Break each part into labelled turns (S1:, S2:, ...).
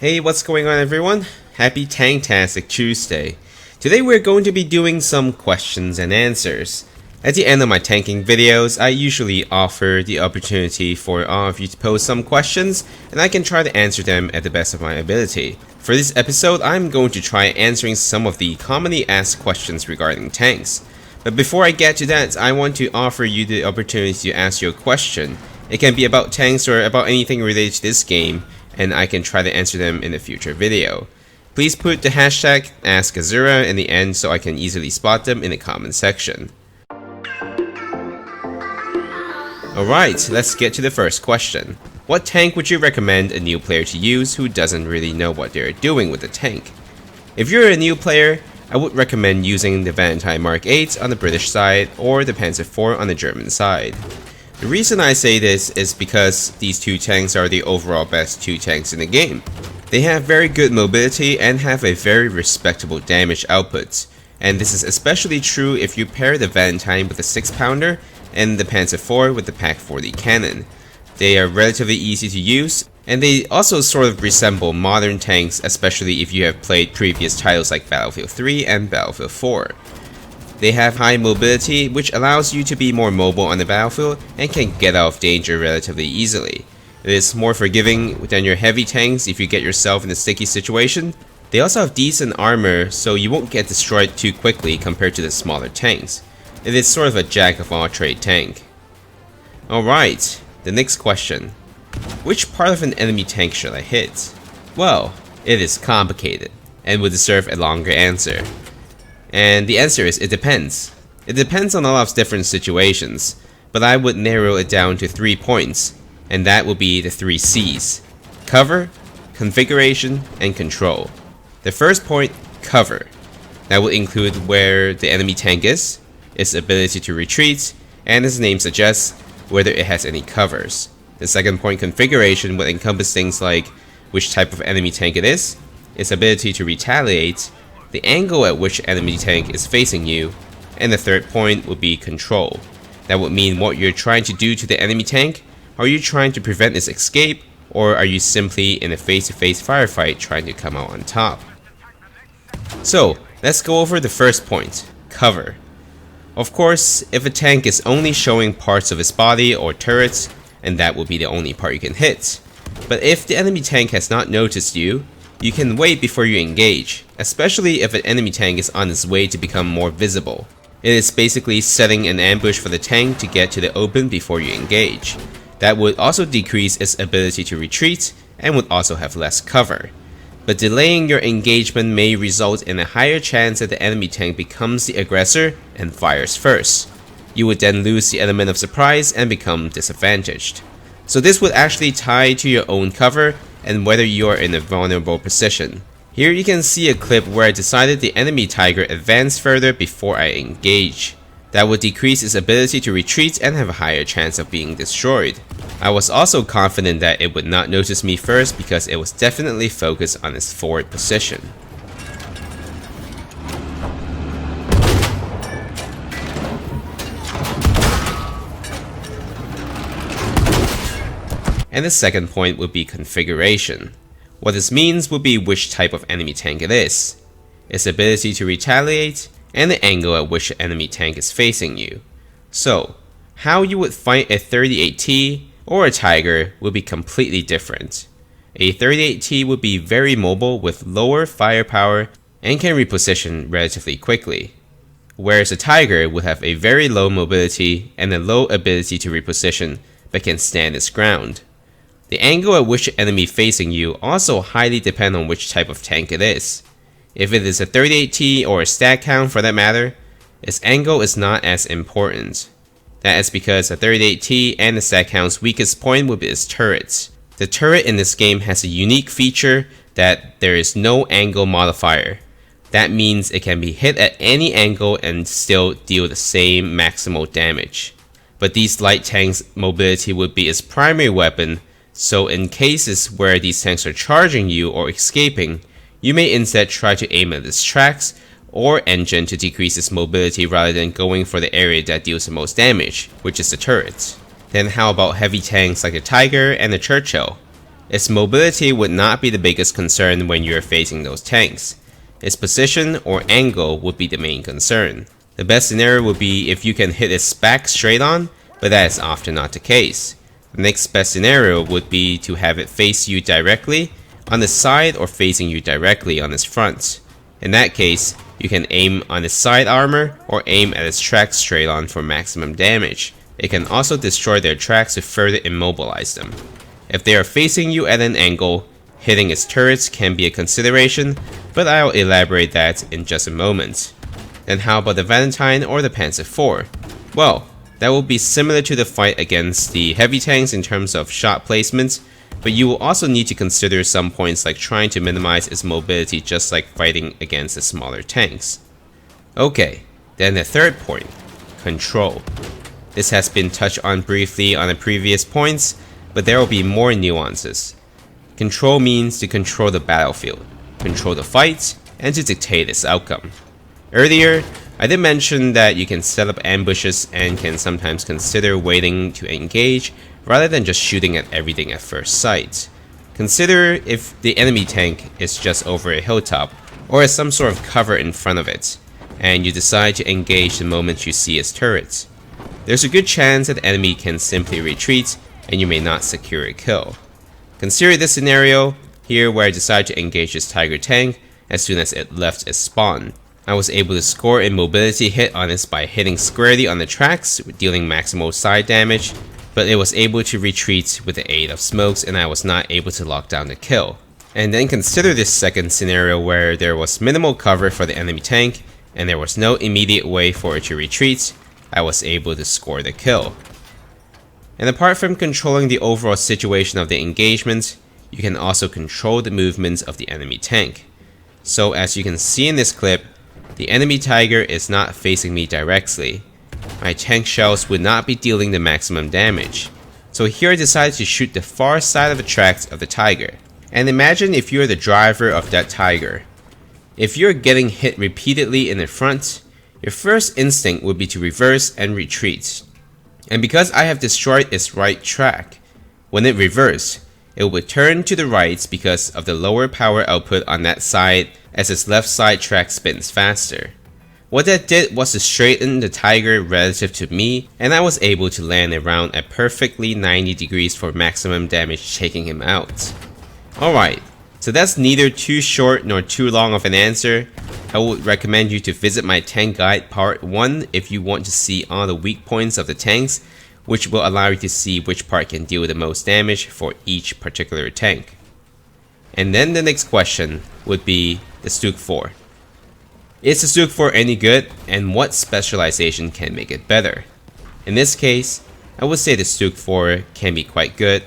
S1: Hey, what's going on everyone? Happy Tanktastic Tuesday. Today we're going to be doing some questions and answers. At the end of my tanking videos, I usually offer the opportunity for all of you to pose some questions, and I can try to answer them at the best of my ability. For this episode, I'm going to try answering some of the commonly asked questions regarding tanks. But before I get to that, I want to offer you the opportunity to ask your question. It can be about tanks or about anything related to this game, and I can try to answer them in a future video. Please put the hashtag askazura in the end so I can easily spot them in the comment section. Alright, let's get to the first question. What tank would you recommend a new player to use who doesn't really know what they're doing with the tank? If you're a new player, I would recommend using the Valentine Mark 8 on the British side or the Panzer IV on the German side. The reason I say this is because these two tanks are the overall best two tanks in the game. They have very good mobility and have a very respectable damage output, and this is especially true if you pair the Valentine with a 6-pounder and the Panzer IV with the Pak 40 cannon. They are relatively easy to use, and they also sort of resemble modern tanks, especially if you have played previous titles like Battlefield 3 and Battlefield 4. They have high mobility, which allows you to be more mobile on the battlefield and can get out of danger relatively easily. It is more forgiving than your heavy tanks if you get yourself in a sticky situation. They also have decent armor, so you won't get destroyed too quickly compared to the smaller tanks. It is sort of a jack-of-all-trade tank. Alright, the next question. Which part of an enemy tank should I hit? Well, it is complicated, and would deserve a longer answer. And the answer is it depends. It depends on a lot of different situations, but I would narrow it down to 3 points, and that would be the 3 C's. Cover, configuration, and control. The first point, cover. That would include where the enemy tank is, its ability to retreat, and as the name suggests, whether it has any covers. The second point, configuration, would encompass things like which type of enemy tank it is, its ability to retaliate, the angle at which enemy tank is facing you, and the third point would be control. That would mean what you're trying to do to the enemy tank. Are you trying to prevent its escape, or are you simply in a face-to-face firefight trying to come out on top? So, let's go over the first point, cover. Of course, if a tank is only showing parts of its body or turrets, and that will be the only part you can hit. But if the enemy tank has not noticed you, you can wait before you engage, especially if an enemy tank is on its way to become more visible. It is basically setting an ambush for the tank to get to the open before you engage. That would also decrease its ability to retreat and would also have less cover. But delaying your engagement may result in a higher chance that the enemy tank becomes the aggressor and fires first. You would then lose the element of surprise and become disadvantaged. So this would actually tie to your own cover and whether you are in a vulnerable position. Here you can see a clip where I decided the enemy tiger advanced further before I engage. That would decrease its ability to retreat and have a higher chance of being destroyed. I was also confident that it would not notice me first because it was definitely focused on its forward position. And the second point would be configuration. What this means would be which type of enemy tank it is, its ability to retaliate, and the angle at which the enemy tank is facing you. So, how you would fight a 38T or a Tiger would be completely different. A 38T would be very mobile with lower firepower and can reposition relatively quickly, whereas a Tiger would have a very low mobility and a low ability to reposition but can stand its ground. The angle at which the enemy facing you also highly depend on which type of tank it is. If it is a 38T or a stat count for that matter, its angle is not as important. That is because a 38T and the stat count's weakest point would be its turrets. The turret in this game has a unique feature that there is no angle modifier. That means it can be hit at any angle and still deal the same maximal damage. But these light tanks' mobility would be its primary weapon. So in cases where these tanks are charging you or escaping, you may instead try to aim at its tracks or engine to decrease its mobility rather than going for the area that deals the most damage, which is the turret. Then how about heavy tanks like the Tiger and the Churchill? Its mobility would not be the biggest concern when you're facing those tanks. Its position or angle would be the main concern. The best scenario would be if you can hit its back straight on, but that is often not the case. The next best scenario would be to have it face you directly on the side or facing you directly on its front. In that case, you can aim on its side armor or aim at its tracks straight on for maximum damage. It can also destroy their tracks to further immobilize them. If they are facing you at an angle, hitting its turrets can be a consideration, but I'll elaborate that in just a moment. Then how about the Valentine or the Panzer IV? Well, that will be similar to the fight against the heavy tanks in terms of shot placement, but you will also need to consider some points like trying to minimize its mobility just like fighting against the smaller tanks. Okay, then the third point, control. This has been touched on briefly on the previous points, but there will be more nuances. Control means to control the battlefield, control the fight, and to dictate its outcome. Earlier, I did mention that you can set up ambushes and can sometimes consider waiting to engage rather than just shooting at everything at first sight. Consider if the enemy tank is just over a hilltop or has some sort of cover in front of it, and you decide to engage the moment you see its turrets. There's a good chance that the enemy can simply retreat and you may not secure a kill. Consider this scenario here where I decided to engage this Tiger tank as soon as it left its spawn. I was able to score a mobility hit on it by hitting squarely on the tracks, dealing maximal side damage, but it was able to retreat with the aid of smokes and I was not able to lock down the kill. And then consider this second scenario where there was minimal cover for the enemy tank and there was no immediate way for it to retreat. I was able to score the kill. And apart from controlling the overall situation of the engagement, you can also control the movements of the enemy tank. So as you can see in this clip, the enemy Tiger is not facing me directly. My tank shells would not be dealing the maximum damage. So here I decided to shoot the far side of the tracks of the Tiger. And imagine if you're the driver of that Tiger. If you're getting hit repeatedly in the front, your first instinct would be to reverse and retreat. And because I have destroyed its right track, when it reversed, it would turn to the right because of the lower power output on that side as its left side track spins faster. What that did was to straighten the Tiger relative to me, and I was able to land a round at perfectly 90 degrees for maximum damage, taking him out. Alright, so that's neither too short nor too long of an answer. I would recommend you to visit my tank guide part 1 if you want to see all the weak points of the tanks, which will allow you to see which part can deal the most damage for each particular tank. And then the next question would be the Souk 4. Is the Souk 4 any good, and what specialization can make it better? In this case, I would say the Souk 4 can be quite good,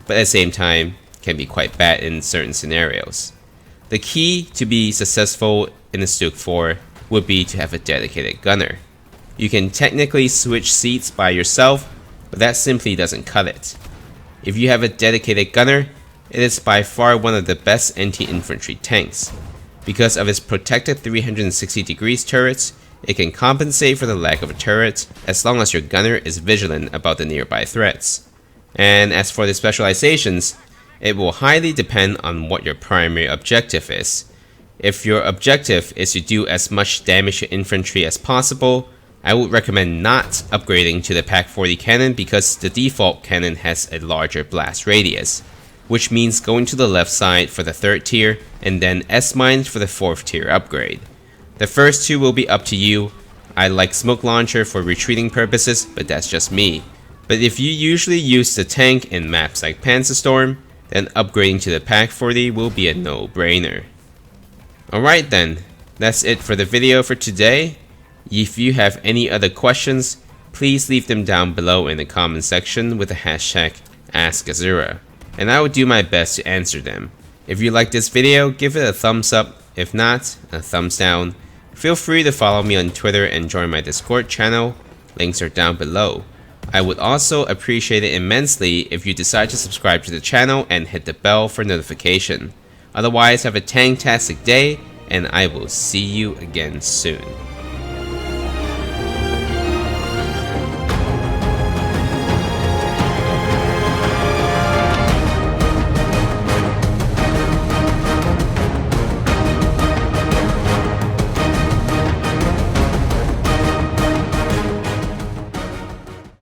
S1: but at the same time can be quite bad in certain scenarios. The key to be successful in the Souk 4 would be to have a dedicated gunner. You can technically switch seats by yourself, but that simply doesn't cut it. If you have a dedicated gunner, it is by far one of the best anti-infantry tanks. Because of its protected 360 degrees turrets, it can compensate for the lack of a turret as long as your gunner is vigilant about the nearby threats. And as for the specializations, it will highly depend on what your primary objective is. If your objective is to do as much damage to infantry as possible, I would recommend not upgrading to the Pak 40 cannon because the default cannon has a larger blast radius, which means going to the left side for the 3rd tier and then S- for the 4th tier upgrade. The first two will be up to you. I like smoke launcher for retreating purposes, but that's just me. But if you usually use the tank in maps like Panzerstorm, then upgrading to the Pak 40 will be a no-brainer. Alright then, that's it for the video for today. If you have any other questions, please leave them down below in the comment section with the hashtag askazura, and I will do my best to answer them. If you like this video, give it a thumbs up. If not, a thumbs down. Feel free to follow me on Twitter and join my Discord channel. Links are down below. I would also appreciate it immensely if you decide to subscribe to the channel and hit the bell for notification. Otherwise, have a tank-tastic day, and I will see you again soon.